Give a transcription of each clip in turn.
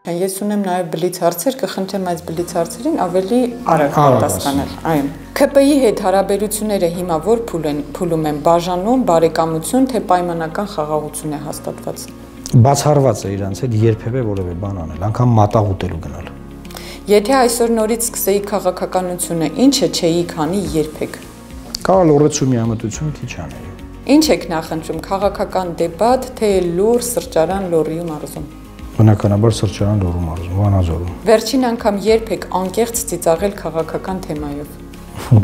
Ես ունեմ նաև բլից հարցեր, կխնդրեմ այս բլից հարցերին ավելի արագ պատասխանել։ Այո։ ՔՊ-ի հետ հարաբերությունները հիմա որ փուլում են, բաժանում, բարեկամություն, թե պայմանական խաղաղություն է հաստատված։ Բացառված է իրանց հետ երբևէ որևէ բան անել, անգամ մատաղ ուտելու գնալ։ Եթե այսօր նորից սկսեի քաղաքականությունը, ինչը չէիք անի երբեք։ Կարա լուրացու միամտություն քիչ անել։ Ինչ եք նախընտրում, քաղաքական դեբատ, թե լուր սրճարան Լոռիու մարզում։ Բնականաբար սրճարան Լոռու մարզում, Վանաձորում։ Վերջին անգամ երբ եք անկեղծ ծիծաղել քաղաքական թեմայով։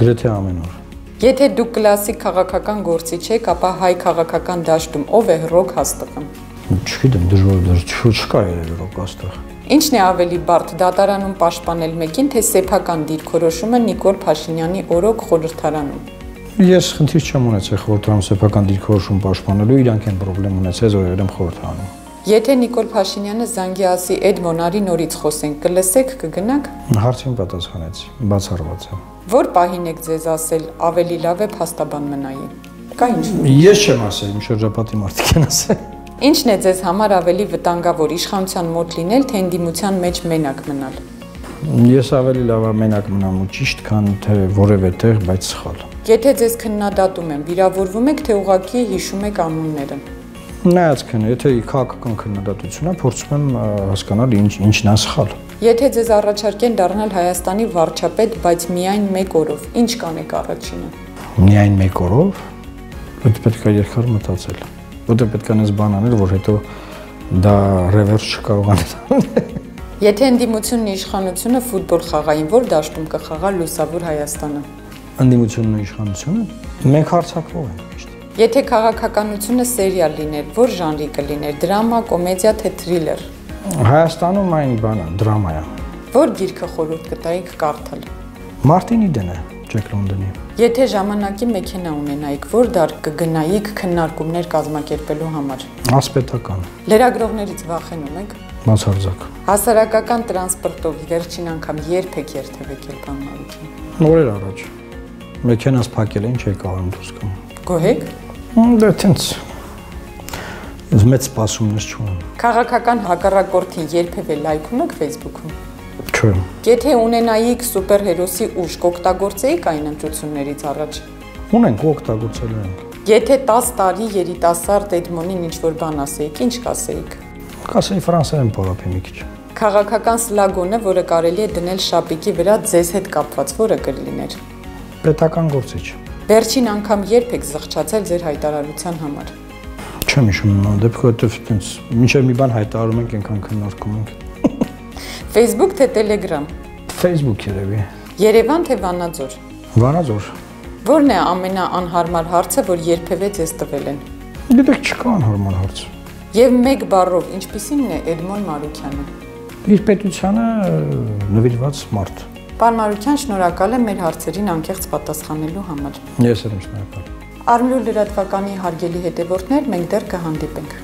Գրեթե ամեն օր։ Եթե դուք կլասիկ քաղաքական գործիչ եք, ապա հայ քաղաքական դաշտում ով է ռոք հաստղն։ Չգիտեմ, դժվար չկա երևի ռոք հաստղ։ Ինչն է ավելի բարդ, դատարանում պաշտպանել մեկին, թե սեփական դիրքորոշումը Նիկոլ Փաշինյանի օրոք խորհրդարանում։ Ես խնդիր չեմ ունեցել խորհրդարանում սեփական դիրքորոշում պաշտպանելու, իրանք են խնդրեմ ունեցել, որ երեմ խորհրդարանում։ Եթե Նիկոլ Փաշինյանը զանգի ասի «Էդ մոնարի նորից խոսենք», կլսեք, կգնաք։ Հարցին պատասխանեցի, բացառված է։ Որ պահին եք ձեզ ասել ավելի լավ է փաստաբան մնայի։ Կա ինչ։ Ես չեմ ասել, իմ շրջապատի մարդիկ են ասել։ Ինչն է ձեզ համար ավելի վտանգավոր, իշխանության մոտ լինել, թե ընդդիմության մեջ մենակ մնալ։ Ես ավելի լավ եմ մենակ մնամ ու ճիշտ, քան թե որևէ տեղ, բայց սխալ։ Եթե ձեզ քննադատում են, վիրավորվում եք, թե ուղղակի հիշում եք անունները։ Նայած քնը, եթե քաղաքական քննադատություն է, փորձում եմ հասկանալ ինչն է սխալ։ Եթե ձեզ առաջարկեն դառնալ Հայաստանի վարչապետ, բայց միայն մեկ օրով, ինչ կանեք առաջինը։ Միայն մեկ օրով, պետք է երկար մտածել։ Որտեղ պետք է այս բան անել, որ հետո դա ռևերս չկարողանա։ Եթե ընդդիմությունն ու իշխանությունը ֆուտբոլ խաղային, որ դաշտում կխաղա լուսավոր Հայաստանը։ Ընդդիմությունն ու իշխանությունը մենք հարձակվող ենք միշտ։ Եթե քաղաքականությունը սերիալ լիներ, որ ժանրի կլիներ, դրամա, կոմեդիա, թե թրիլեր։ Հայաստանում այն բանը դրամա է։ Որ գիրքը խորհուրդ կտայիք կարդալ։ Մարտինի դենը, Ջեք Լոնդոնի։ Եթե ժամանակի մեքենա ունենայիք, որ դար կգնայիք քննարկումներ կազմակերպելու համար։ Ասպետական։ Լրագրողներից վախենում եք։ Բացարձակ։ Հասարակական տրանսպորտով վերջին անգամ երբ եք երթևեկել բան Մարուկյան։ Նորեր առաջ։ Մեքենաս փակել են, չէի կարող դուրս գամ։ Գոհեք։ Դա տենց։ Ես մեծ սպասումներ չունեմ։ Քաղաքական հակառակորդին երբևէ լայքում եք Facebook-ում։ Չէ։ Եթե ունենայիք սուպերհերոսի ուժ, կօգտագործեիք այն ընտրություններից առաջ։ Ունենք, օգտագործելու ենք։ Եթե 10 տարի երիտասարդ Էդմոնին ինչ-որ բան ասեիք, ինչ կասեիք։ Կասեի ֆրանսերեն պարապի մի քիչ։ Քաղաքական սլագոնը, որը կարելի է դնել շապիկի վրա ձեզ հետ կապված, որը կլիներ։ Պետական գործիչ։ Վերջին անգամ երբ եք զղջացել ձեր հայտարարության համար։ Չեմ հիշում նույն դեպքը, այդպես մինչև մի բան հայտարարում ենք, այնքան քննարկում ենք։ Facebook թե Telegram։ Facebook երևի։ Երևան թե Վանաձոր։ Վանաձոր։ Որն է ամենաանհարմար հարցը, որ երբևէ ձեզ տվել են։ Գիտեք, չկա անհարմար հարց։ Եվ մեկ բառով, ինչպիսին է Էդմոն Մարուկյանը։ Իր պետությանը նվիրված մարդ։ Պարոն Մարուկյան, շնորհակալ եմ մեր հարցերին անկեղծ պատասխանելու համար։ Ես եմ շնորհակալ։ Արմլու լրատվականի հարգելի հետևորդներ, մենք դեռ կհանդիպենք։